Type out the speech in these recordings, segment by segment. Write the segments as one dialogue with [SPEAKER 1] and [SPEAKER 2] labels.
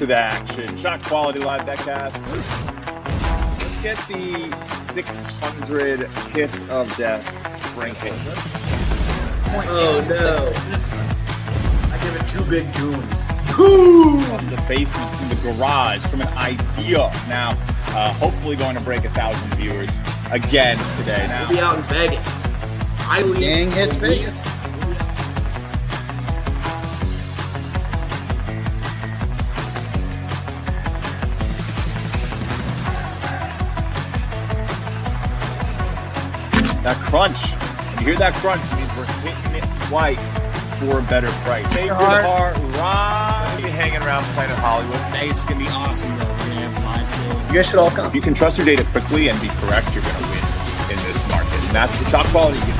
[SPEAKER 1] the action. ShotQuality Live BetCast. Let's get the 600 Kiss of Death sprinkle.
[SPEAKER 2] Oh, no. I give it 2 big goons.
[SPEAKER 1] From the basement, from the garage, from an idea. Now, hopefully going to break 1,000 viewers again today. Now,
[SPEAKER 2] we'll be out in Vegas.
[SPEAKER 3] Gang hits Vegas.
[SPEAKER 1] that crunch. When you hear that crunch, it means we're hitting it twice for a better price. Take your heart, right?
[SPEAKER 4] We'll be hanging around Planet Hollywood.
[SPEAKER 3] Vegas is going to be awesome, though. We're going to have live shows.
[SPEAKER 2] You guys should all come.
[SPEAKER 1] If you can trust your data quickly and be correct, you're going to win in this market. And that's the shot quality gives you.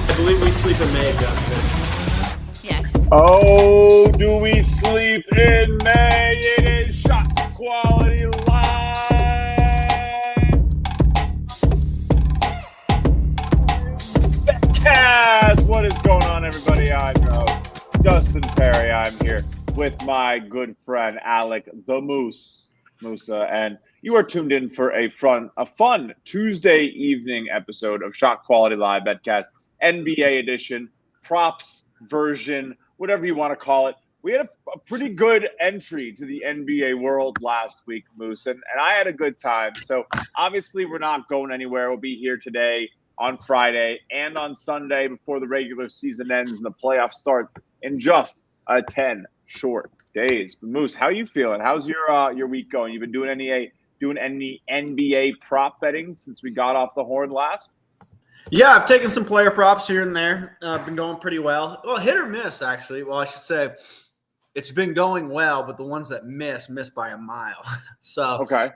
[SPEAKER 2] I believe we sleep in May, Justin.
[SPEAKER 5] Yeah.
[SPEAKER 1] Oh, do we sleep in May? It is ShotQuality Live BetCast. What is going on, everybody? I'm your host, Justin Perri. I'm here with my good friend, Alec the Musa, and you are tuned in for a fun Tuesday evening episode of ShotQuality Live BetCast, NBA edition, props version, whatever you want to call it. We had a pretty good entry to the NBA world last week, Musa, and I had a good time. So obviously we're not going anywhere. We'll be here today on Friday and on Sunday before the regular season ends and the playoffs start in just 10 short days. But Moose, how are you feeling? How's your week going? You've been doing any NBA prop betting since we got off the horn last?
[SPEAKER 2] Yeah, I've taken some player props here and there. Been going pretty well. Well, hit or miss, actually. Well, I should say it's been going well, but the ones that miss by a mile. So
[SPEAKER 1] okay,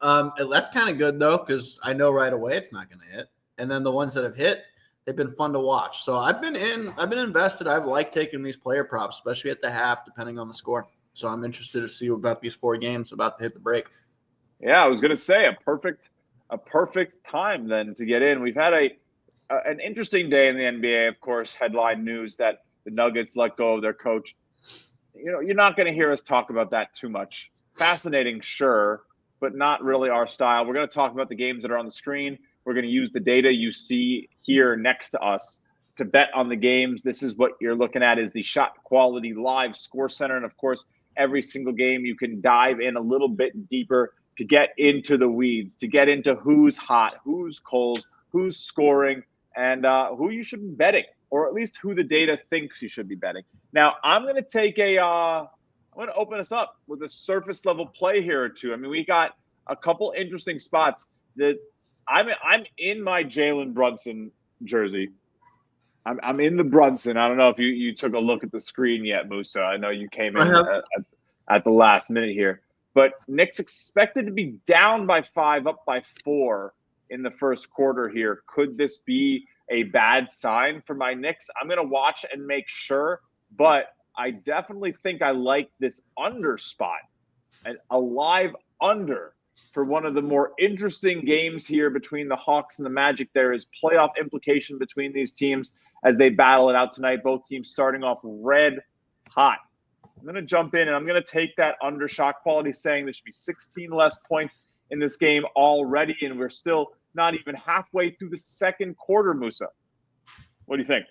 [SPEAKER 2] that's kind of good though, because I know right away it's not going to hit. And then the ones that have hit, they've been fun to watch. So I've been invested. I've liked taking these player props, especially at the half, depending on the score. So I'm interested to see about these 4 games about to hit the break.
[SPEAKER 1] Yeah, I was going to say a perfect time then to get in. We've had an interesting day in the NBA, of course. Headline news that the Nuggets let go of their coach. You know, you're not going to hear us talk about that too much. Fascinating, sure, but not really our style. We're going to talk about the games that are on the screen. We're going to use the data you see here next to us to bet on the games. This is what you're looking at is the ShotQuality Live Score Center. And, of course, every single game you can dive in a little bit deeper to get into the weeds, to get into who's hot, who's cold, who's scoring, and who you should be betting, or at least who the data thinks you should be betting. Now, I'm going to take I'm going to open us up with a surface level play here or two. I mean, we got a couple interesting spots that I'm in my Jalen Brunson jersey. I'm in the Brunson. I don't know if you took a look at the screen yet, Musa. I know you came in at the last minute here. But Knicks expected to be down by 5, up by 4 in the first quarter here. Could this be a bad sign for my Knicks? I'm going to watch and make sure, but I definitely think I like this under spot, a live under for one of the more interesting games here between the Hawks and the Magic. There is playoff implication between these teams as they battle it out tonight. Both teams starting off red hot. I'm going to jump in and I'm going to take that under. ShotQuality saying there should be 16 less points in this game already, and we're still not even halfway through the second quarter, Musa. What do you think?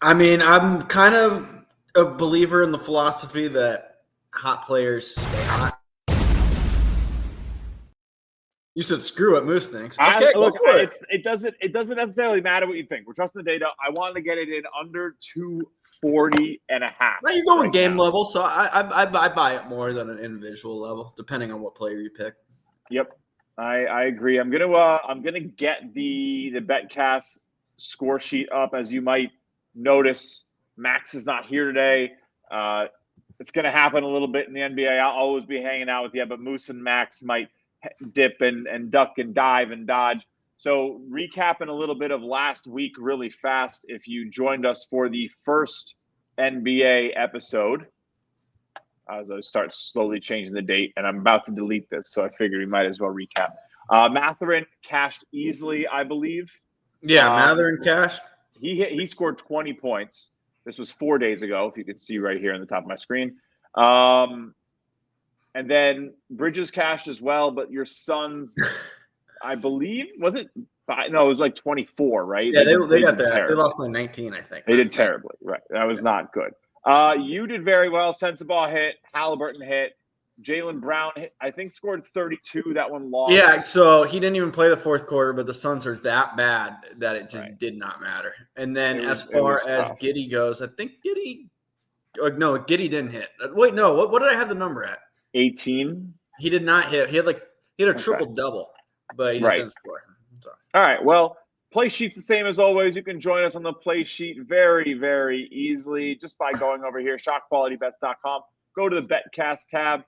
[SPEAKER 2] I mean, I'm kind of a believer in the philosophy that hot players stay hot. You said screw it, Moose thinks. Okay,
[SPEAKER 1] look, it doesn't necessarily matter what you think. We're trusting the data. I wanted to get it in under 240.5.
[SPEAKER 2] Well, you're going game level, so I buy it more than an individual level, depending on what player you pick.
[SPEAKER 1] Yep, I agree. I'm gonna get the BetCast score sheet up. As you might notice, Max is not here today. It's gonna happen a little bit in the NBA. I'll always be hanging out with you, but Moose and Max might dip and duck and dive and dodge. So recapping a little bit of last week really fast. If you joined us for the first NBA episode, as I start slowly changing the date, and I'm about to delete this, so I figured we might as well recap. Mathurin cashed easily, I believe.
[SPEAKER 2] Yeah, Mathurin cashed.
[SPEAKER 1] He scored 20 points. This was 4 days ago, if you can see right here on the top of my screen. And then Bridges cashed as well, but your Suns, I believe, was it? No, it was like 24, right?
[SPEAKER 2] Yeah, they got there. They lost by 19, I think.
[SPEAKER 1] They did terribly, right? That was not good. You did very well. Sensabaugh hit. Halliburton hit. Jaylen Brown hit, I think, scored 32. That one lost.
[SPEAKER 2] Yeah, so he didn't even play the fourth quarter, but the Suns are that bad that it just did not matter. And then as far as Giddey goes, I think Giddey didn't hit. Wait, no. What did I have the number at?
[SPEAKER 1] 18.
[SPEAKER 2] He did not hit. He had a triple-double, but he just didn't score. So.
[SPEAKER 1] All right, well, play sheet's the same as always. You can join us on the play sheet very, very easily just by going over here, ShotQualityBets.com. Go to the BetCast tab.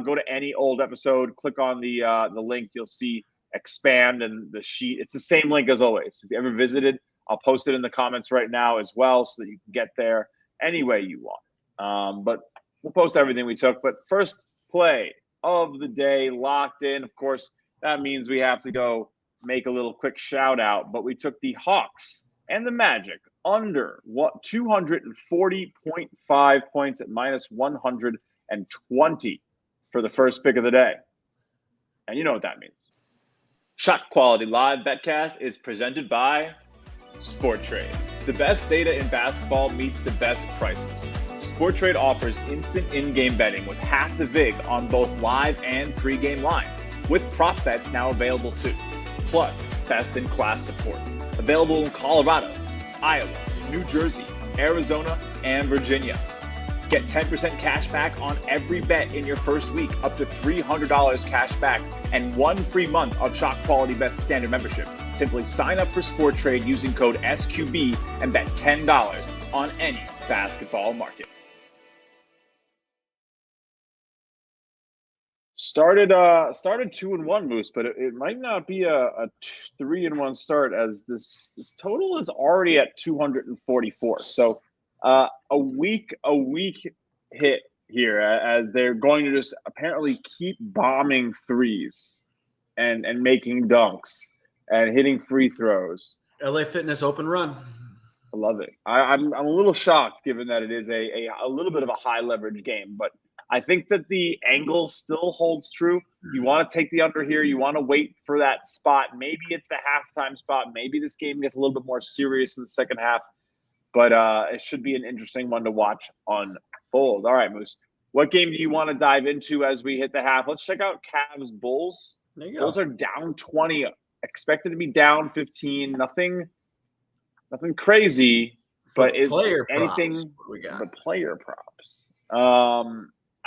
[SPEAKER 1] Go to any old episode. Click on the link. You'll see expand and the sheet. It's the same link as always. If you ever visited, I'll post it in the comments right now as well so that you can get there any way you want. But we'll post everything we took. But first play of the day locked in. Of course, that means we have to go make a little quick shout out. But we took the Hawks and the Magic under 240.5 points at minus 120 for the first pick of the day. And you know what that means.
[SPEAKER 5] ShotQuality Live BetCast is presented by SportTrade. The best data in basketball meets the best prices. SportTrade offers instant in-game betting with half the vig on both live and pre-game lines, with prop bets now available too. Plus, best-in-class support. Available in Colorado, Iowa, New Jersey, Arizona, and Virginia. Get 10% cash back on every bet in your first week, up to $300 cash back, and 1 free month of ShotQualityBets standard membership. Simply sign up for SportTrade using code SQB and bet $10 on any basketball market.
[SPEAKER 1] Started 2-1, Moose, but it might not be a 3-1 start, as this total is already at 244. So a weak hit here, as they're going to just apparently keep bombing threes and making dunks and hitting free throws.
[SPEAKER 2] LA Fitness open run.
[SPEAKER 1] I love it. I'm a little shocked, given that it is a little bit of a high leverage game, but I think that the angle still holds true. You want to take the under here. You want to wait for that spot. Maybe it's the halftime spot. Maybe this game gets a little bit more serious in the second half. But it should be an interesting one to watch unfold. All right, Moose. What game do you want to dive into as we hit the half? Let's check out Cavs Bulls.
[SPEAKER 2] There you go.
[SPEAKER 1] Bulls are down 20, expected to be down 15. Nothing crazy, but is anything but player props.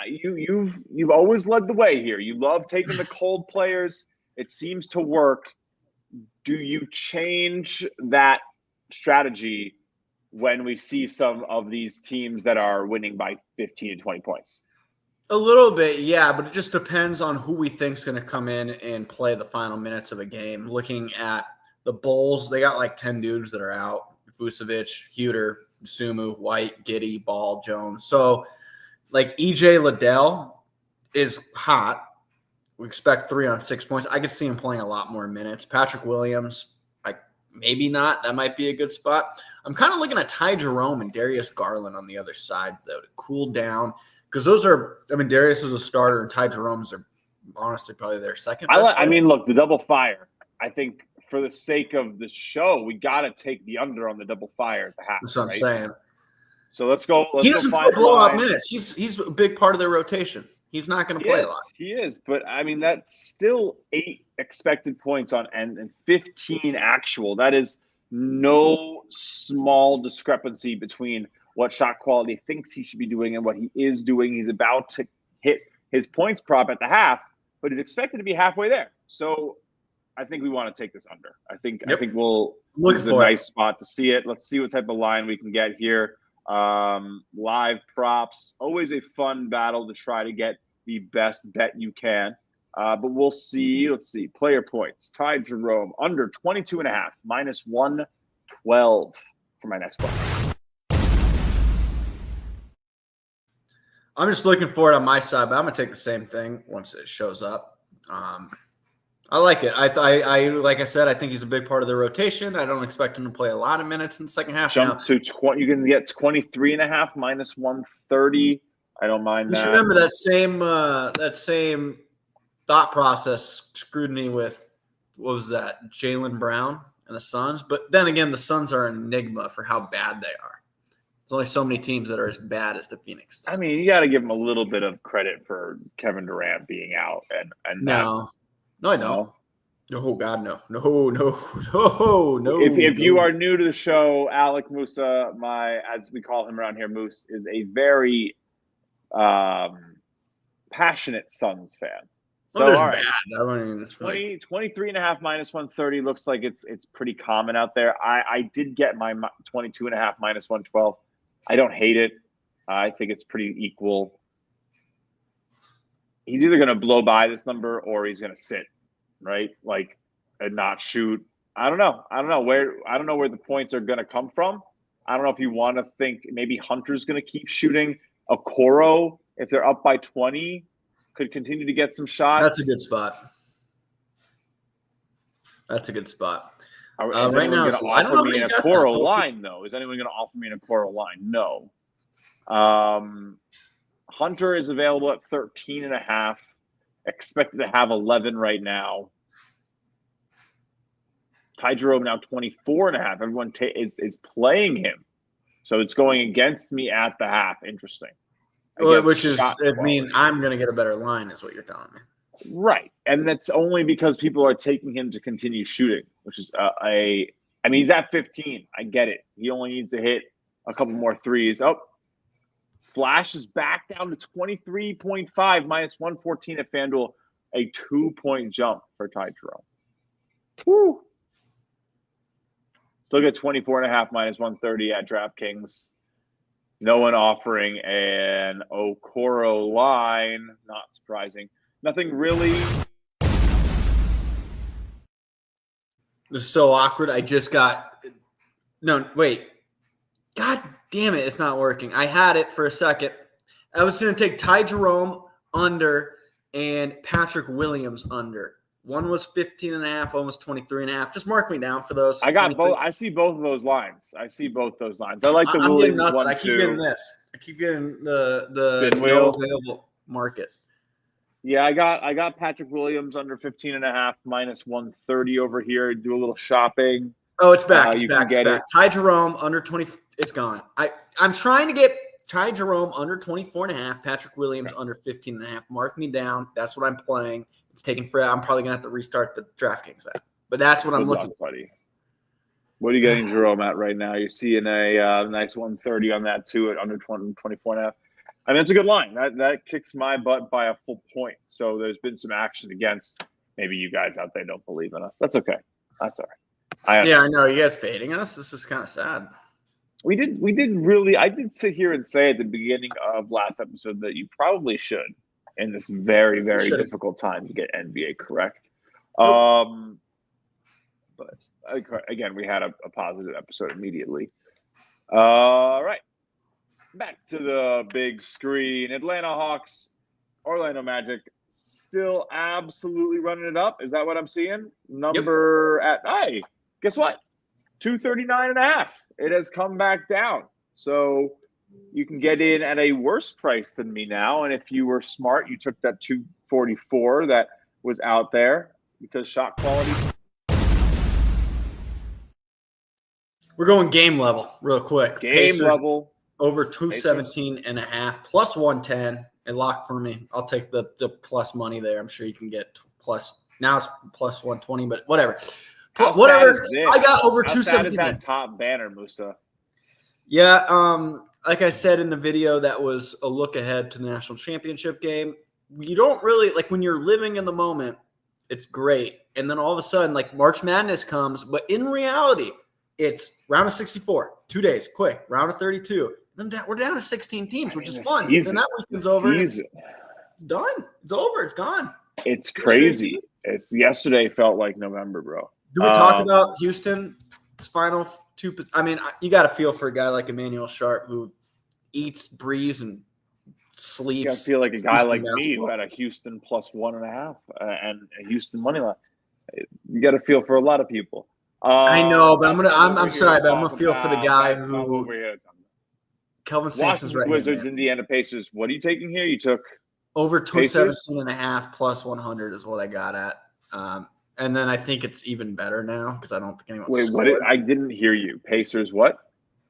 [SPEAKER 1] You've always led the way here. You love taking the cold players. It seems to work. Do you change that strategy when we see some of these teams that are winning by 15 to 20 points?
[SPEAKER 2] A little bit, yeah, but it just depends on who we think is going to come in and play the final minutes of a game. Looking at the Bulls, they got like 10 dudes that are out. Vucevic, Huter, Sumu, White, Giddey, Ball, Jones. So, like, EJ Liddell is hot. We expect 3 on 6 points. I could see him playing a lot more minutes. Patrick Williams, maybe not. That might be a good spot. I'm kind of looking at Ty Jerome and Darius Garland on the other side, though, to cool down. Because those are – Darius is a starter, and Ty Jerome's are honestly probably their second.
[SPEAKER 1] Look, the double fire. I think for the sake of the show, we got to take the under on the double fire at the half.
[SPEAKER 2] That's what I'm saying.
[SPEAKER 1] So let's go.
[SPEAKER 2] He doesn't play blowout minutes. He's a big part of their rotation. He's not going to play a lot.
[SPEAKER 1] He is, but that's still 8 expected points on and 15 actual. That is no small discrepancy between what shot quality thinks he should be doing and what he is doing. He's about to hit his points prop at the half, but he's expected to be halfway there. So I think we want to take this under. I think this is a nice spot to see it. Let's see what type of line we can get here. Live props, always a fun battle to try to get the best bet you can. But we'll see. Let's see. Player points. Ty Jerome under 22.5, minus 112 for my next one.
[SPEAKER 2] I'm just looking for it on my side, but I'm gonna take the same thing once it shows up. I like it. I like I said, I think he's a big part of the rotation. I don't expect him to play a lot of minutes in the second half.
[SPEAKER 1] Jump to you can get 23.5 minus 130 I don't mind that.
[SPEAKER 2] Just remember that same thought process scrutiny with, what was that, Jaylen Brown and the Suns. But then again, the Suns are an enigma for how bad they are. There's only so many teams that are as bad as the Phoenix Suns.
[SPEAKER 1] I mean, you got to give them a little bit of credit for Kevin Durant being out. And
[SPEAKER 2] No, I don't. No, God, no.
[SPEAKER 1] If you are new to the show, Alec Musa, as we call him around here, Moose, is a very passionate Suns fan. So, all right.
[SPEAKER 2] Bad. I mean,
[SPEAKER 1] 23.5 minus 130 looks like it's pretty common out there. I did get my 22.5 minus 112. I don't hate it. I think it's pretty equal. He's either going to blow by this number or he's going to sit, right? Like, and not shoot. I don't know where the points are going to come from. I don't know if you want to think maybe Hunter's going to keep shooting. Okoro, if they're up by 20, could continue to get some shots.
[SPEAKER 2] That's a good spot.
[SPEAKER 1] Right now, I don't know if an Okoro line, though. Is anyone going to offer me an Okoro line? No. Hunter is available at 13.5. Expected to have 11 right now. Ty Jerome now 24.5. Everyone is playing him. So it's going against me at the half. Interesting.
[SPEAKER 2] Which is, I'm going to get a better line is what you're telling me.
[SPEAKER 1] Right. And that's only because people are taking him to continue shooting, which is he's at 15. I get it. He only needs to hit a couple more threes. Oh, Flash is back down to 23.5 minus 114 at FanDuel. A 2-point jump for Ty Jerome. Woo. Still get 24.5 minus 130 at DraftKings. No one offering an Okoro line. Not surprising. Nothing really.
[SPEAKER 2] This is so awkward. I just got – no, wait. God damn it. It's not working. I had it for a second. I was going to take Ty Jerome under and Patrick Williams under. One was 15.5, one was 23.5. Just mark me down for those.
[SPEAKER 1] I got both. I see both of those lines. I like the Williams one,
[SPEAKER 2] I keep
[SPEAKER 1] too.
[SPEAKER 2] getting this. I keep getting the available market.
[SPEAKER 1] Yeah, I got Patrick Williams under 15.5 minus 130 over here. Do a little shopping.
[SPEAKER 2] Oh, it's back.
[SPEAKER 1] It's back.
[SPEAKER 2] Ty Jerome under 20. It's gone. I'm trying to get Ty Jerome under 24.5. Patrick Williams under 15.5. Mark me down. That's what I'm playing. It's taking forever. I'm probably gonna have to restart the DraftKings app, but that's what I'm looking for.
[SPEAKER 1] Buddy. What are you getting Jerome at right now? You're seeing a nice 130 on that too at under 24.5. I mean, it's a good line. That kicks my butt by a full point. So there's been some action against. Maybe you guys out there don't believe in us. That's okay. That's all right.
[SPEAKER 2] I know you guys fading us. This is kind of sad.
[SPEAKER 1] We did really. I did sit here and say at the beginning of last episode that you probably should in this very, very difficult time to get NBA correct. But again, we had a positive episode immediately. All right. Back to the big screen. Atlanta Hawks, Orlando Magic, still absolutely running it up. Is that what I'm seeing? Hey, guess what? 239.5. It has come back down. So you can get in at a worse price than me now. And if you were smart, you took that 244 that was out there because shot quality.
[SPEAKER 2] We're going game level real quick.
[SPEAKER 1] Game level.
[SPEAKER 2] Over 217.5 plus 110. It locked for me. I'll take the plus money there. I'm sure you can get plus. Now it's plus 120, but whatever. Whatever. I got over 217.
[SPEAKER 1] How sad is that top banner, Musa?
[SPEAKER 2] Yeah. Like I said in the video, that was a look ahead to the national championship game. You don't really like when you're living in the moment. It's great, and then all of a sudden, like March Madness comes, but in reality, it's round of 64, 2 days, quick. Round of 32. Then we're down to 16 teams, which is fun. Then that weekend's over. It's done. It's over. It's gone.
[SPEAKER 1] It's crazy. It's yesterday felt like November, bro.
[SPEAKER 2] Do we talk about Houston's final two? I mean, you got to feel for a guy like Emmanuel Sharp who eats, breathes, and sleeps.
[SPEAKER 1] You got to feel like a guy like me who had a Houston plus 1.5 and a Houston money line. You got to feel for a lot of people.
[SPEAKER 2] I know, but I'm sorry, but I'm gonna feel for the guy who. Kelvin Sampson's
[SPEAKER 1] Washington
[SPEAKER 2] right
[SPEAKER 1] Wizards,
[SPEAKER 2] hand,
[SPEAKER 1] Indiana Pacers. What are you taking here? You took
[SPEAKER 2] over
[SPEAKER 1] Pacers?
[SPEAKER 2] 217.5 plus 100 is what I got at. And then I think it's even better now because I don't think anyone
[SPEAKER 1] Wait,
[SPEAKER 2] scored.
[SPEAKER 1] I didn't hear you. Pacers what?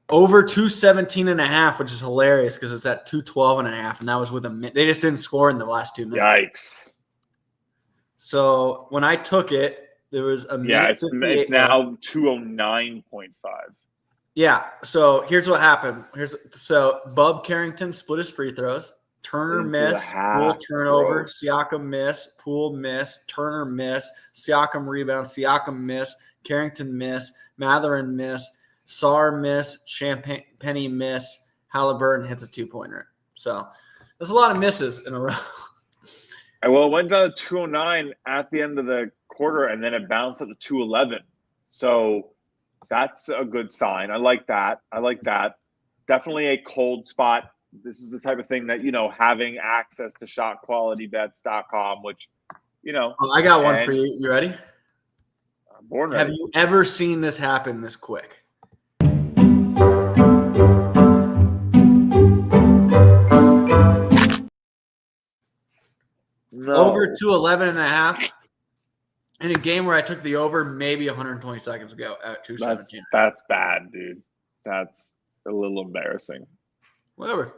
[SPEAKER 2] Over 217.5, which is hilarious because it's at 212.5, and that was with a minute. They just didn't score in the last 2 minutes.
[SPEAKER 1] Yikes.
[SPEAKER 2] So when I took it, there was a minute.
[SPEAKER 1] Yeah, it's now
[SPEAKER 2] left.
[SPEAKER 1] 209.5.
[SPEAKER 2] Yeah. So here's what happened. So Bub Carrington split his free throws. Turner
[SPEAKER 1] Into the
[SPEAKER 2] miss,
[SPEAKER 1] half,
[SPEAKER 2] Poole turnover,
[SPEAKER 1] gross.
[SPEAKER 2] Siakam miss, Poole miss, Turner miss, Siakam rebound, Siakam miss, Carrington miss, Matherin miss, Sarr miss, Penny miss, Halliburton hits a 2-pointer. So there's a lot of misses in a row.
[SPEAKER 1] Well, it went down to 209 at the end of the quarter, and then it bounced up to 211. So that's a good sign. I like that. Definitely a cold spot. This is the type of thing that, having access to ShotQualityBets.com, which,
[SPEAKER 2] I got one for you. You ready?
[SPEAKER 1] I'm born ready.
[SPEAKER 2] Have you ever seen this happen this quick?
[SPEAKER 1] No.
[SPEAKER 2] Over 211.5 in a game where I took the over maybe 120 seconds ago at 217.
[SPEAKER 1] That's bad, dude. That's a little embarrassing.
[SPEAKER 2] Whatever.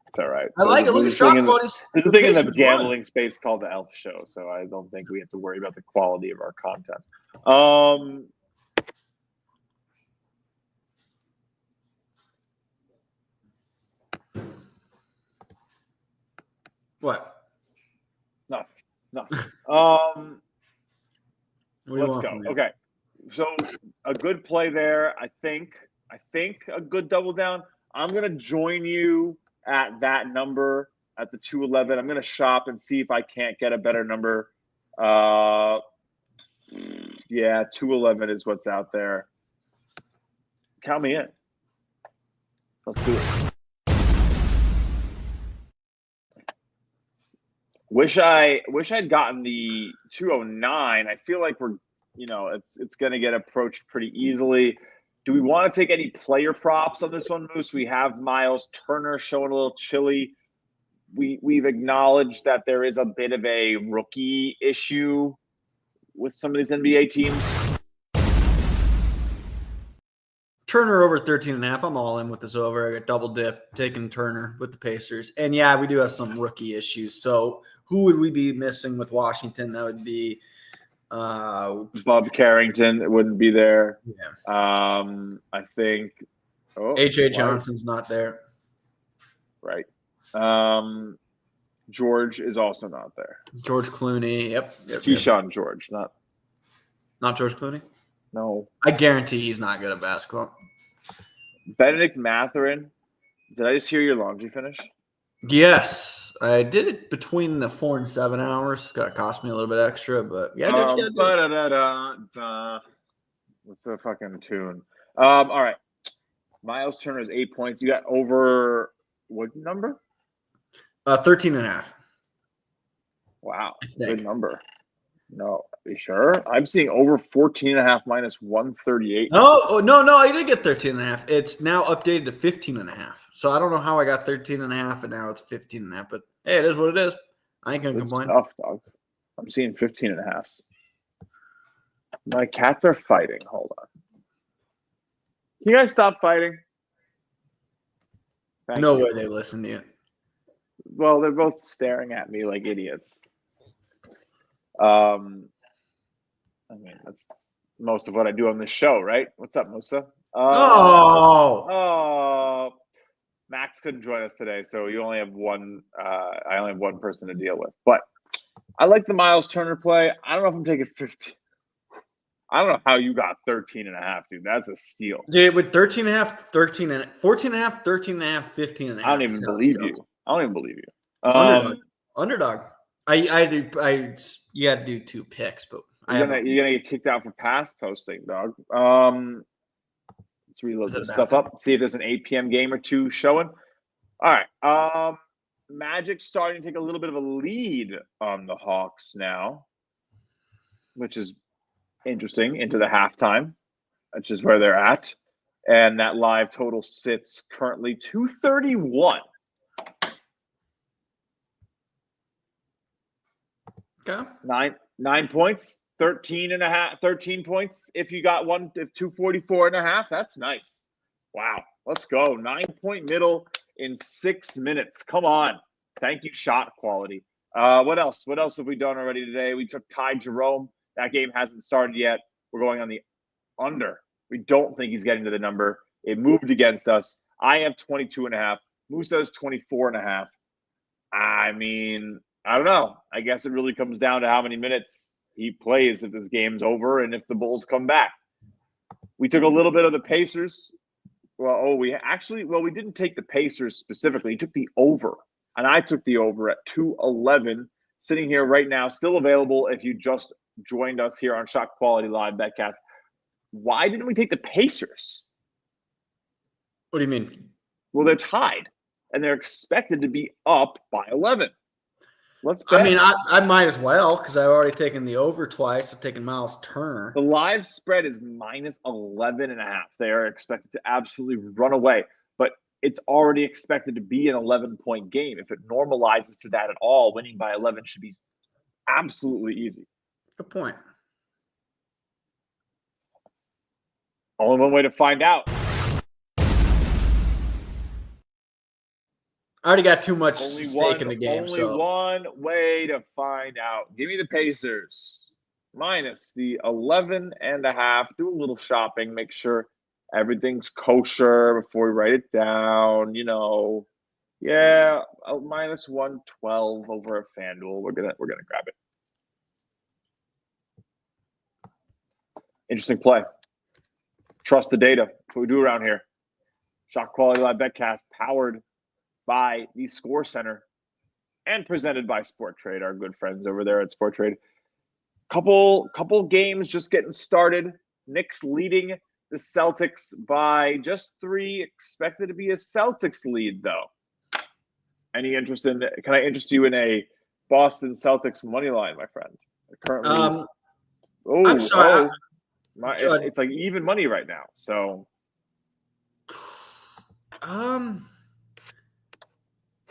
[SPEAKER 1] It's all right.
[SPEAKER 2] I like it. Look at shot quality.
[SPEAKER 1] There's a thing in the gambling space called the Elf Show, so I don't think we have to worry about the quality of our content.
[SPEAKER 2] What?
[SPEAKER 1] No.
[SPEAKER 2] What do you
[SPEAKER 1] Let's
[SPEAKER 2] want
[SPEAKER 1] go.
[SPEAKER 2] from me?
[SPEAKER 1] Okay. So a good play there. I think a good double down. I'm going to join you at that number at the 211. I'm going to shop and see if I can't get a better number. Yeah, 211 is what's out there. Count me in. Let's do it. Wish I'd gotten the 209. I feel like we're, it's going to get approached pretty easily. Do we want to take any player props on this one, Moose? We have Miles Turner showing a little chilly. We've acknowledged that there is a bit of a rookie issue with some of these NBA teams.
[SPEAKER 2] Turner over 13.5. I'm all in with this over. I got double dip, taking Turner with the Pacers. And yeah, we do have some rookie issues. So who would we be missing with Washington? That would be
[SPEAKER 1] Bob Carrington wouldn't be there.
[SPEAKER 2] Yeah.
[SPEAKER 1] I think
[SPEAKER 2] H.A. Johnson's not there.
[SPEAKER 1] Right. George is also not there.
[SPEAKER 2] George Clooney. Yep.
[SPEAKER 1] Keyshawn George,
[SPEAKER 2] not George Clooney.
[SPEAKER 1] No.
[SPEAKER 2] I guarantee he's not good at basketball.
[SPEAKER 1] Benedict Matherin. Did I just hear your laundry finish?
[SPEAKER 2] Yes, I did it between the 4 and 7 hours. It's gonna cost me a little bit extra, but yeah.
[SPEAKER 1] What's the fucking tune? All right. Miles Turner's 8 points. You got over what number?
[SPEAKER 2] 13.5.
[SPEAKER 1] Wow, good number. No, are you sure? I'm seeing over 14.5 minus 138.
[SPEAKER 2] No, I did get 13.5. It's now updated to 15.5. So I don't know how I got 13.5 and now it's 15.5, but hey, it is what it is. I ain't gonna complain.
[SPEAKER 1] Tough, dog. I'm seeing 15.5. My cats are fighting. Hold on. Can you guys stop fighting?
[SPEAKER 2] No way they listen to you.
[SPEAKER 1] Well, they're both staring at me like idiots. I mean, that's most of what I do on this show, right? What's up, Musa? Max couldn't join us today, so you only have one. I only have one person to deal with. But I like the Miles Turner play. I don't know if I'm taking 15. I don't know how you got 13.5, dude. That's a steal.
[SPEAKER 2] Dude, with 13.5, 13 and 14.5, 13.5, 15.5.
[SPEAKER 1] I don't even believe you.
[SPEAKER 2] Underdog. You had to do 2 picks, but
[SPEAKER 1] you're gonna get kicked out for pass posting, dog. Let's reload this stuff up. See if there's an 8 p.m. game or 2 showing. All right. Magic's starting to take a little bit of a lead on the Hawks now, which is interesting into the halftime, which is where they're at. And that live total sits currently 231.
[SPEAKER 2] Okay.
[SPEAKER 1] 9 points, 13 points. If you got one, if 244.5, that's nice. Wow. Let's go. 9-point middle in 6 minutes. Come on. Thank you, Shot Quality. What else? What else have we done already today? We took Ty Jerome. That game hasn't started yet. We're going on the under. We don't think he's getting to the number. It moved against us. I have 22.5. Musa has 24.5. I mean, I don't know. I guess it really comes down to how many minutes he plays if this game's over and if the Bulls come back. We took a little bit of the Pacers. We didn't take the Pacers specifically. We took the over, and I took the over at 211. Sitting here right now, still available if you just joined us here on ShotQuality Live BetCast. Why didn't we take the Pacers?
[SPEAKER 2] What do you mean?
[SPEAKER 1] Well, they're tied, and they're expected to be up by 11. Let's bet.
[SPEAKER 2] I mean, I might as well because I've already taken the over twice. I've taken Miles Turner.
[SPEAKER 1] The live spread is minus 11.5. They are expected to absolutely run away, but it's already expected to be an 11-point game. If it normalizes to that at all, winning by 11 should be absolutely easy.
[SPEAKER 2] Good point.
[SPEAKER 1] Only one way to find out.
[SPEAKER 2] I already got too much stake in the game.
[SPEAKER 1] Only one way to find out. Give me the Pacers. Minus the 11.5. Do a little shopping. Make sure everything's kosher before we write it down. Yeah, minus 112 over at FanDuel. We're gonna grab it. Interesting play. Trust the data. That's what we do around here. ShotQuality Live BetCast, powered by the Score Center and presented by SportTrade, our good friends over there at SportTrade. Couple games just getting started. Knicks leading the Celtics by just 3. Expected to be a Celtics lead, though. Can I interest you in a Boston Celtics money line, my friend? Currently,
[SPEAKER 2] I'm sorry.
[SPEAKER 1] It's like even money right now. So,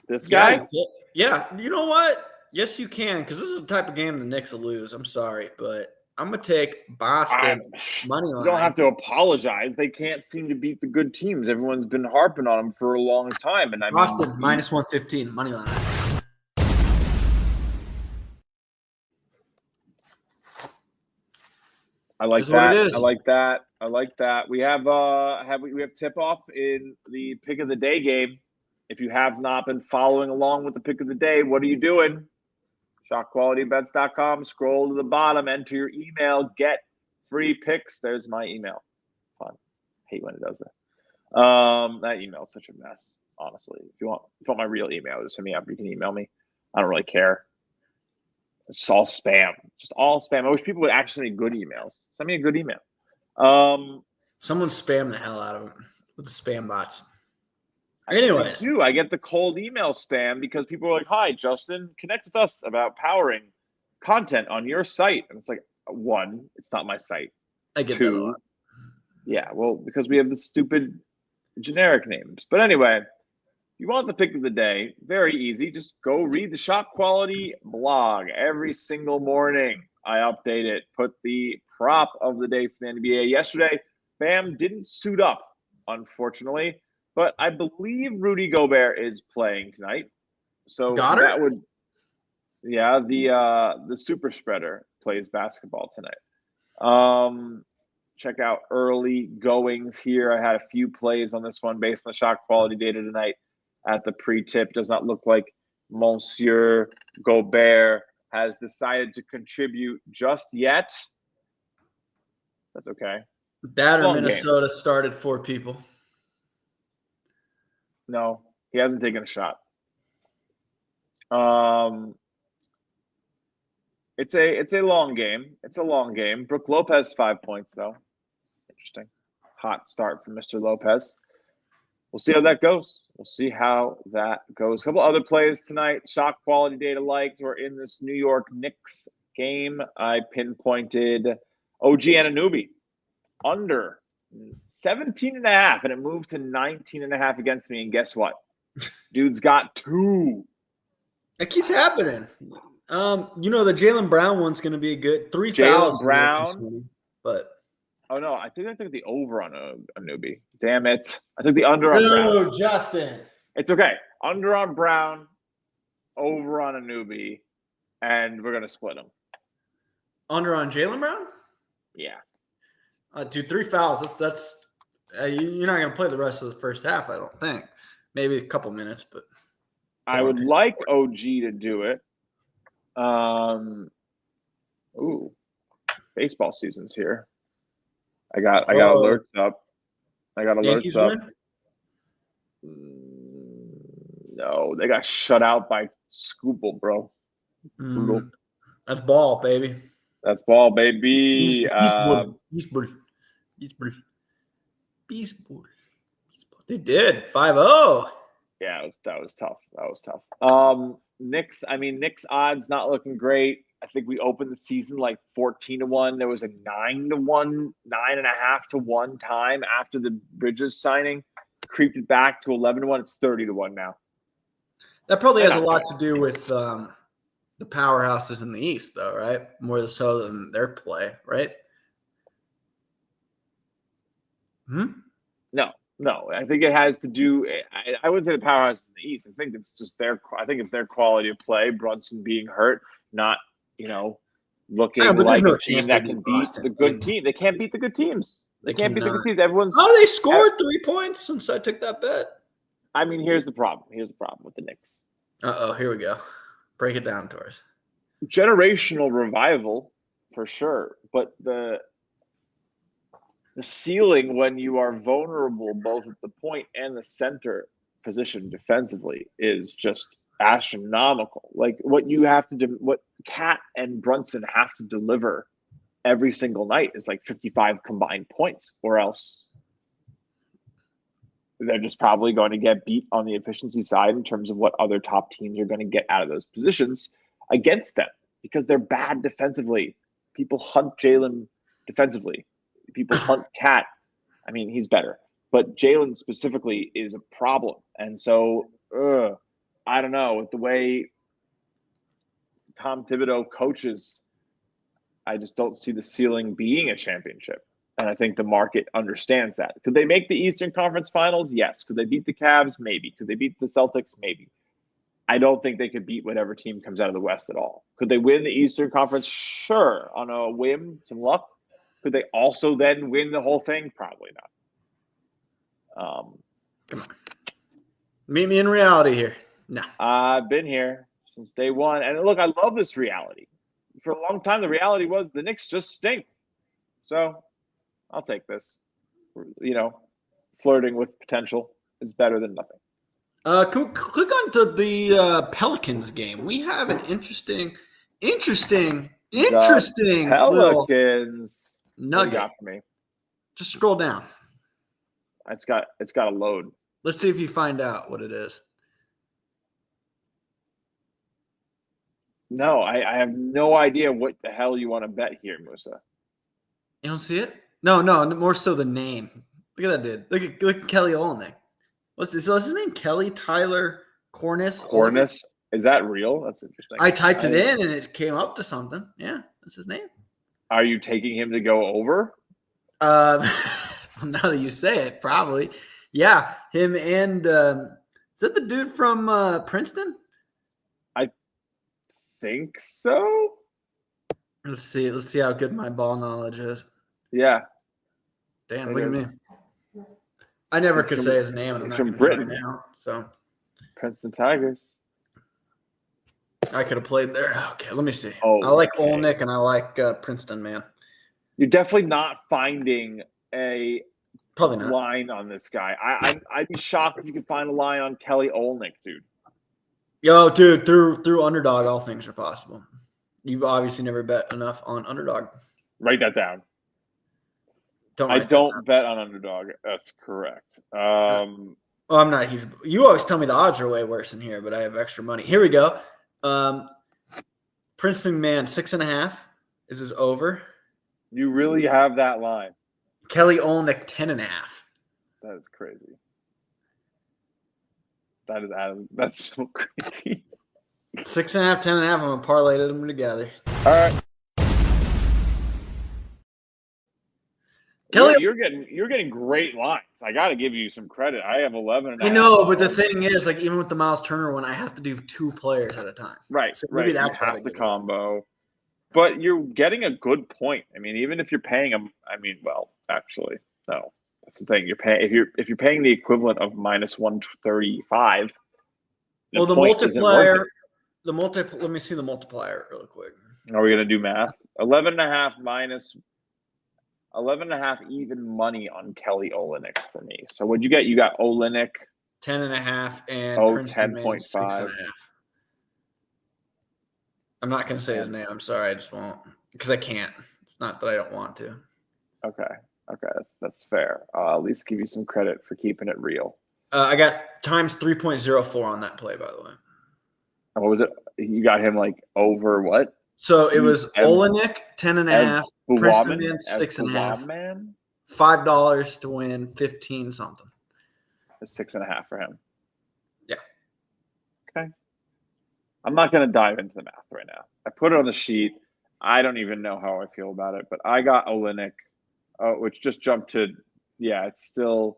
[SPEAKER 1] this guy?
[SPEAKER 2] Yeah. You know what? Yes, you can, because this is the type of game the Knicks will lose. I'm sorry, but I'm going to take Boston money line.
[SPEAKER 1] You don't have to apologize. They can't seem to beat the good teams. Everyone's been harping on them for a long time. And
[SPEAKER 2] Boston, minus 115, money line.
[SPEAKER 1] I like that. I like that. We have tip off in the pick of the day game. If you have not been following along with the pick of the day, what are you doing? ShotQualityBets.com. Scroll to the bottom, enter your email, get free picks. There's my email. Fun. Hate when it does that. That email is such a mess, honestly. If you want my real email, just hit me up. You can email me. I don't really care. It's all spam. Just all spam. I wish people would actually send me good emails. Send me a good email.
[SPEAKER 2] Someone spam the hell out of them with the spam bots. Anyways.
[SPEAKER 1] I get the cold email spam because people are like, "Hi, Justin, connect with us about powering content on your site." And it's like, 1, it's not my site.
[SPEAKER 2] I get
[SPEAKER 1] 2,
[SPEAKER 2] that a lot.
[SPEAKER 1] Yeah, well, because we have the stupid generic names. But anyway, you want the pick of the day, very easy. Just go read the Shot Quality blog every single morning. I update it. Put the prop of the day for the NBA. Yesterday, Bam didn't suit up, unfortunately. But I believe Rudy Gobert is playing tonight. So that would, the super spreader plays basketball tonight. Check out early goings here. I had a few plays on this one based on the shot quality data tonight at the pre-tip. Does not look like Monsieur Gobert has decided to contribute just yet. That's okay.
[SPEAKER 2] That or Minnesota started 4 people.
[SPEAKER 1] No, he hasn't taken a shot. It's a long game. It's a long game. Brook Lopez 5 points though. Interesting. Hot start from Mr. Lopez. We'll see how that goes. A couple other plays tonight. Shot quality data liked. We're in this New York Knicks game. I pinpointed OG Anunoby under 17.5, and it moved to 19.5 against me. And guess what? Dude's got 2.
[SPEAKER 2] It keeps happening. The Jaylen Brown one's going to be a good 3,000.
[SPEAKER 1] Jaylen Brown,
[SPEAKER 2] but
[SPEAKER 1] no, I think I took the over on a newbie. Damn it! I took the under on Brown.
[SPEAKER 2] No, Justin.
[SPEAKER 1] It's okay. Under on Brown, over on a newbie, and we're gonna split them.
[SPEAKER 2] Under on Jaylen Brown?
[SPEAKER 1] Yeah.
[SPEAKER 2] Dude, 3 fouls. That's you're not going to play the rest of the first half, I don't think. Maybe a couple minutes, but
[SPEAKER 1] I would like OG to do it. Baseball season's here. I got alerts up.
[SPEAKER 2] Yankees win?
[SPEAKER 1] No, they got shut out by Scoopel, bro. Brutal.
[SPEAKER 2] That's ball, baby.
[SPEAKER 1] That's ball, baby.
[SPEAKER 2] Beast ball. They did 5-0.
[SPEAKER 1] Yeah, that was tough. Knicks odds not looking great. I think we opened the season like 14-1. There was a 9-1, 9.5-1 time after the Bridges signing. Creeped it back to 11-1. It's 30-1 now.
[SPEAKER 2] That probably has a lot to do with the powerhouses in the East, though, right? More so than their play, right?
[SPEAKER 1] No. I think it has to do. I wouldn't say the powerhouses in the East. I think it's just their. I think it's their quality of play. Brunson being hurt, not looking like a team that can beat the good team. They can't beat the good teams. They can't beat the good teams.
[SPEAKER 2] They scored 3 points since I took that bet.
[SPEAKER 1] Here's the problem. Here's the problem with the Knicks.
[SPEAKER 2] Here we go. Break it down to us.
[SPEAKER 1] Generational revival for sure, but the ceiling when you are vulnerable both at the point and the center position defensively is just astronomical. Like what you have to do, what Cat and Brunson have to deliver every single night is like 55 combined points, or else they're just probably going to get beat on the efficiency side in terms of what other top teams are going to get out of those positions against them because they're bad defensively. People hunt Jaylen defensively. People hunt Cat. He's better. But Jaylen specifically is a problem. And so, I don't know. With the way Tom Thibodeau coaches, I just don't see the ceiling being a championship. And I think the market understands that. Could they make the Eastern Conference Finals? Yes. Could they beat the Cavs? Maybe. Could they beat the Celtics? Maybe. I don't think they could beat whatever team comes out of the West at all. Could they win the Eastern Conference? Sure. On a whim, some luck. Could they also then win the whole thing? Probably not.
[SPEAKER 2] Come on. Meet me in reality here. No.
[SPEAKER 1] I've been here since day one. And look, I love this reality. For a long time, the reality was the Knicks just stink. So I'll take this. Flirting with potential is better than nothing.
[SPEAKER 2] Can we click on to the Pelicans game? We have an interesting
[SPEAKER 1] Pelicans
[SPEAKER 2] nugget.
[SPEAKER 1] Got for me.
[SPEAKER 2] Just scroll down.
[SPEAKER 1] It's got a load.
[SPEAKER 2] Let's see if you find out what it is.
[SPEAKER 1] No, I have no idea what the hell you want to bet here, Musa.
[SPEAKER 2] You don't see it? No, more so the name. Look at that dude. Look at Kelly Olynyk. What's his name? Kelly Tyler Cornice.
[SPEAKER 1] Cornice? Is that real? That's interesting.
[SPEAKER 2] I typed it in and it came up to something. Yeah, that's his name.
[SPEAKER 1] Are you taking him to go over?
[SPEAKER 2] Now that you say it, probably. Yeah, him and is that the dude from Princeton?
[SPEAKER 1] I think so.
[SPEAKER 2] Let's see how good my ball knowledge is.
[SPEAKER 1] Yeah.
[SPEAKER 2] Damn, look at me. I never could say his name, and I'm not from Britain now. So
[SPEAKER 1] Princeton Tigers.
[SPEAKER 2] I could have played there. Okay, let me see.
[SPEAKER 1] Oh,
[SPEAKER 2] I like Olynyk and I like Princeton, man.
[SPEAKER 1] You're definitely not finding a
[SPEAKER 2] probably not
[SPEAKER 1] line on this guy. I'd be shocked if you could find a line on Kelly Olynyk, dude.
[SPEAKER 2] Yo, dude, through underdog, all things are possible. You've obviously never bet enough on underdog.
[SPEAKER 1] Write that down. I don't bet on underdog. That's correct.
[SPEAKER 2] I'm not huge. You always tell me the odds are way worse in here, but I have extra money. Here we go. Princeton man 6.5 is his over.
[SPEAKER 1] You really have that line?
[SPEAKER 2] Kelly Olynyk 10.5.
[SPEAKER 1] That is crazy. That is Adam. That's so crazy.
[SPEAKER 2] 6.5, 10.5. I'm gonna parlay them together.
[SPEAKER 1] All right.
[SPEAKER 2] Kelly,
[SPEAKER 1] You're getting great lines. I got to give you some credit. I have 11.
[SPEAKER 2] I know, but the thing is, like, even with the Miles Turner one, I have to do 2 players at a time.
[SPEAKER 1] Right.
[SPEAKER 2] So
[SPEAKER 1] right.
[SPEAKER 2] maybe that's
[SPEAKER 1] you have the combo. But you're getting a good point. I mean, even if you're paying them, I mean, well, actually, no. That's the thing. You're paying if you're paying the equivalent of minus 135.
[SPEAKER 2] Well, the multiplier. Let me see the multiplier real quick.
[SPEAKER 1] Are we gonna do math? 11.5 minus 11.5 even money on Kelly Olynyk for me. So what'd you get? You got Olynyk
[SPEAKER 2] 10.5 and Princeton
[SPEAKER 1] 10.5.
[SPEAKER 2] 6.5. I'm not gonna say his name. I'm sorry, I just won't because I can't. It's not that I don't want to.
[SPEAKER 1] Okay, that's fair. I'll at least give you some credit for keeping it real.
[SPEAKER 2] I got times 3.04 on that play, by the way.
[SPEAKER 1] What was it? You got him like over what?
[SPEAKER 2] So it was Olynyk 10.5, Princeton 6.5, $5 to win 15 something.
[SPEAKER 1] 6.5 for him.
[SPEAKER 2] Yeah.
[SPEAKER 1] Okay. I'm not going to dive into the math right now. I put it on the sheet. I don't even know how I feel about it, but I got Olynyk, which just jumped to, it's still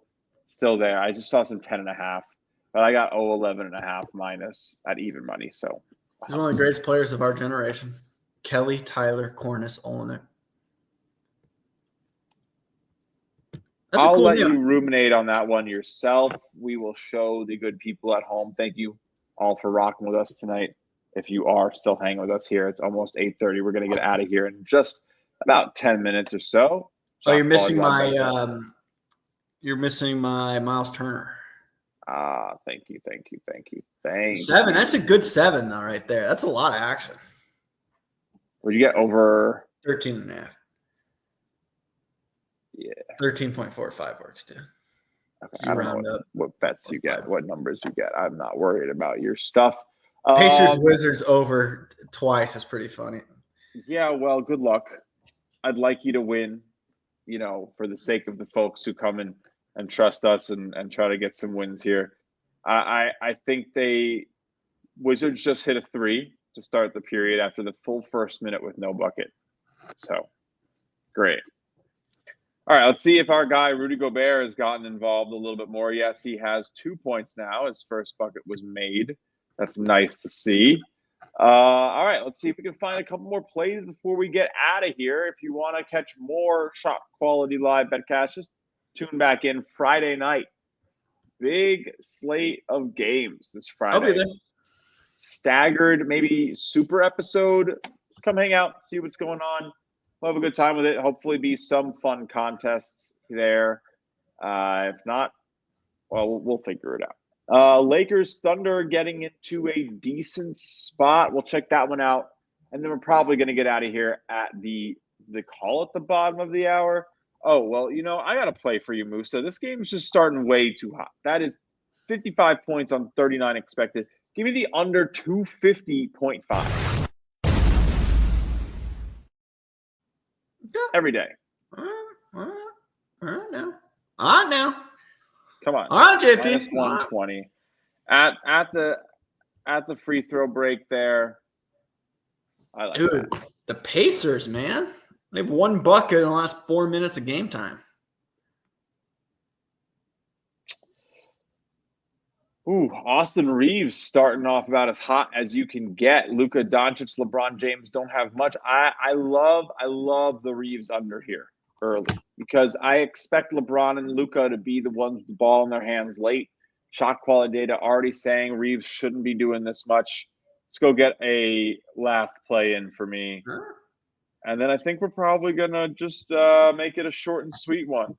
[SPEAKER 1] there. I just saw some 10.5, but I got 11.5 minus at even money. So
[SPEAKER 2] he's one of the greatest players of our generation. Kelly, Tyler, Cornish, Olynyk.
[SPEAKER 1] I'll let you ruminate on that one yourself. We will show the good people at home. Thank you all for rocking with us tonight. If you are still hanging with us here, it's almost 8:30. We're going to get out of here in just about 10 minutes or so.
[SPEAKER 2] Oh, you're missing my Miles Turner.
[SPEAKER 1] Thank you.
[SPEAKER 2] 7. That's a good 7, though, right there. That's a lot of action.
[SPEAKER 1] Would you get over
[SPEAKER 2] 13.5?
[SPEAKER 1] Yeah.
[SPEAKER 2] 13.45 works, dude.
[SPEAKER 1] Okay. I don't know what bets you get, what numbers you get. I'm not worried about your stuff.
[SPEAKER 2] Pacers Wizards over twice is pretty funny.
[SPEAKER 1] Yeah, well, good luck. I'd like you to win, for the sake of the folks who come and trust us and try to get some wins here. I think Wizards just hit a 3 to start the period after the full first minute with no bucket. So, great. All right, let's see if our guy Rudy Gobert has gotten involved a little bit more. Yes, he has 2 points now. His first bucket was made. That's nice to see. All right, let's see if we can find a couple more plays before we get out of here. If you want to catch more ShotQuality Live BetCast, just tune back in Friday night. Big slate of games this Friday.
[SPEAKER 2] I'll be there.
[SPEAKER 1] Staggered, maybe super episode. Come hang out, see what's going on. We'll have a good time with it. Hopefully be some fun contests there. If not, well, we'll figure it out. Lakers Thunder getting into a decent spot. We'll check that one out. And then we're probably going to get out of here at the call at the bottom of the hour. Oh, well, I got to play for you, Musa. This game's just starting way too hot. That is 55 points on 39 expected. Give me the under 250.5. Every day.
[SPEAKER 2] All right now.
[SPEAKER 1] Come on.
[SPEAKER 2] All right, JP.
[SPEAKER 1] Minus 120. At the free throw break there. I like
[SPEAKER 2] Dude,
[SPEAKER 1] that.
[SPEAKER 2] The Pacers, man. They have 1 bucket in the last 4 minutes of game time.
[SPEAKER 1] Ooh, Austin Reeves starting off about as hot as you can get. Luka Doncic, LeBron James don't have much. I love the Reeves under here early because I expect LeBron and Luka to be the ones with the ball in their hands late. Shot quality data already saying Reeves shouldn't be doing this much. Let's go get a last play in for me.
[SPEAKER 2] Sure.
[SPEAKER 1] And then I think we're probably going to just make it a short and sweet one,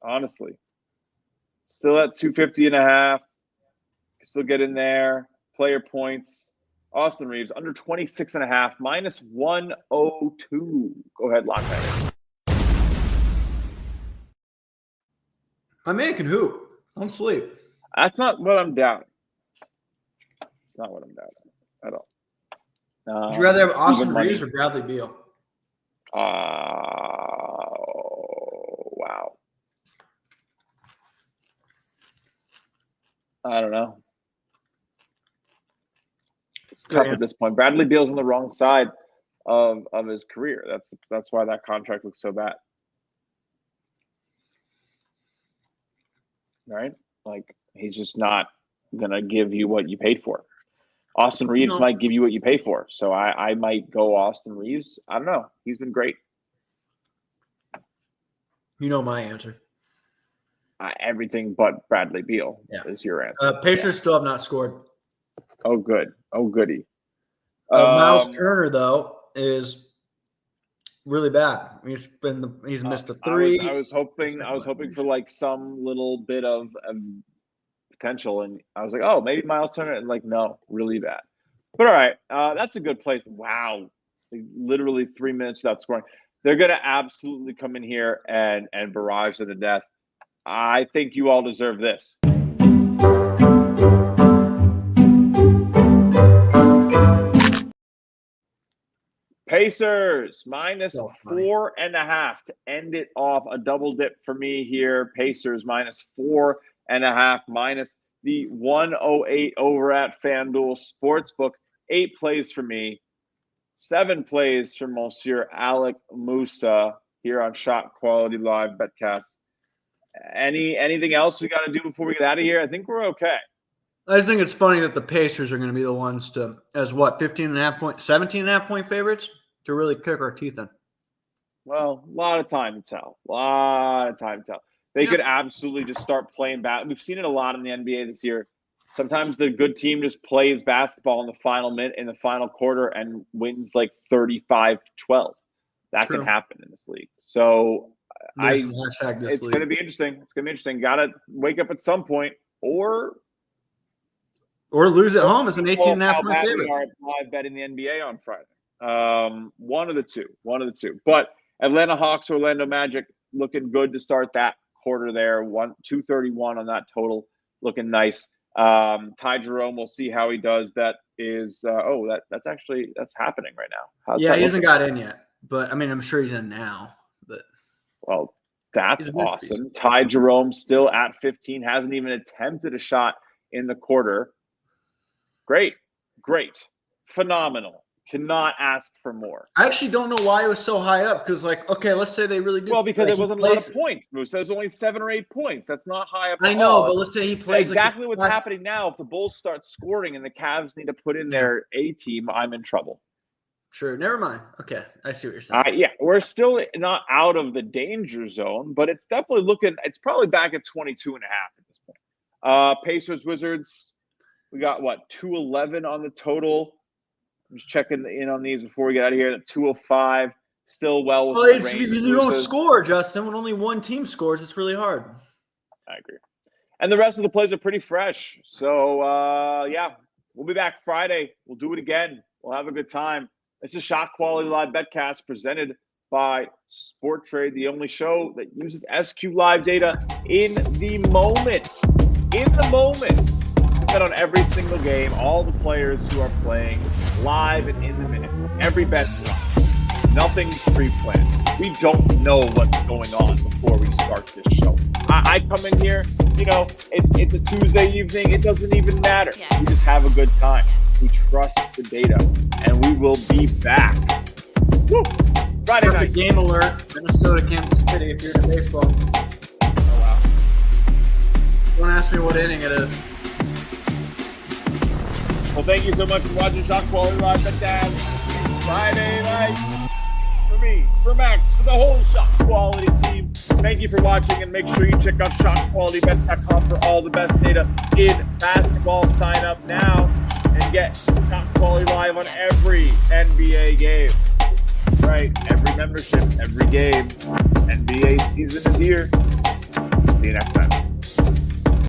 [SPEAKER 1] honestly. Still at 250.5. Still get in there. Player points. Austin Reeves under 26.5, minus 102. Go ahead, lock that in.
[SPEAKER 2] My man can hoop. Don't sleep.
[SPEAKER 1] That's not what I'm doubting. It's not what I'm doubting at all.
[SPEAKER 2] Would you rather have Austin Reeves or Bradley Beal?
[SPEAKER 1] Wow. It's tough at this point. Bradley Beal's on the wrong side of his career. That's why that contract looks so bad. Right? Like, he's just not gonna give you what you paid for. Austin Reeves might give you what you pay for. So I might go Austin Reeves. I don't know. He's been great.
[SPEAKER 2] You know my answer.
[SPEAKER 1] Everything but Bradley Beal is your answer.
[SPEAKER 2] Pacers still have not scored.
[SPEAKER 1] Oh, good. Oh, goody.
[SPEAKER 2] Miles Turner, though, is really bad. He's missed a three.
[SPEAKER 1] I was hoping for like some little bit of potential, and I was like, oh, maybe Miles Turner, and like, no, really bad. But all right, that's a good place. Wow, like, literally 3 minutes without scoring. They're gonna absolutely come in here and barrage to the death. I think you all deserve this. Pacers minus 4.5 to end it off. A double dip for me here. Pacers minus 4.5 minus the 108 over at FanDuel Sportsbook. 8 plays for me. 7 plays for Monsieur Alec Musa here on ShotQuality Live BetCast. Anything else we got to do before we get out of here? I think we're okay.
[SPEAKER 2] I just think it's funny that the Pacers are going to be the ones to, as what, 17.5 point favorites to really kick our teeth in.
[SPEAKER 1] Well, a lot of time to tell. They could absolutely just start playing back. We've seen it a lot in the NBA this year. Sometimes the good team just plays basketball in the final minute, in the final quarter, and wins like 35-12. That can happen in this league. So it's going to be interesting. It's going to be interesting. Got to wake up at some point, or
[SPEAKER 2] lose at home as an 18.5 point favorite.
[SPEAKER 1] We are live betting the NBA on Friday. One of the two. But Atlanta Hawks, Orlando Magic, looking good to start that quarter there. 231 on that total, looking nice. Ty Jerome, we'll see how he does. That is that's happening right now.
[SPEAKER 2] He hasn't got in yet, but I mean, I'm sure he's in now. But
[SPEAKER 1] well, that's awesome. Ty Jerome still at 15, hasn't even attempted a shot in the quarter. Great, phenomenal. Cannot ask for more.
[SPEAKER 2] I actually don't know why it was so high up, because, like, okay, let's say they really do.
[SPEAKER 1] Well, because it wasn't a lot of points, Musa. There's only 7 or 8 points. That's not high up.
[SPEAKER 2] I know, but let's say he plays
[SPEAKER 1] exactly what's happening now. If the Bulls start scoring and the Cavs need to put in their A team, I'm in trouble.
[SPEAKER 2] Sure, never mind. Okay, I see what you're saying.
[SPEAKER 1] Yeah, we're still not out of the danger zone, but it's definitely looking. It's probably back at 22.5 at this point. Pacers, Wizards. We got 211 on the total. I'm just checking in on these before we get out of here. 205, still well within the range.
[SPEAKER 2] You don't score, Justin. When only one team scores, it's really hard.
[SPEAKER 1] I agree. And the rest of the plays are pretty fresh. So, we'll be back Friday. We'll do it again. We'll have a good time. It's a ShotQuality Live BetCast presented by SportTrade, the only show that uses SQLive data in the moment. Bet on every single game, all the players who are playing live and in the minute. Every bet's live. Nothing's pre-planned. We don't know what's going on before we start this show. I come in here, it's a Tuesday evening. It doesn't even matter. We just have a good time. We trust the data, and we will be back. Woo! Friday night.
[SPEAKER 2] Game alert, Minnesota, Kansas City, if you're into baseball.
[SPEAKER 1] Oh, wow.
[SPEAKER 2] Don't ask me what inning it is.
[SPEAKER 1] Well, thank you so much for watching ShotQuality Live BetCast Friday night. For me, for Max, for the whole ShotQuality team. Thank you for watching, and make sure you check out ShotQualityBets.com for all the best data in basketball. Sign up now and get ShotQuality Live on every NBA game. Right, every membership, every game. NBA season is here. See you next time.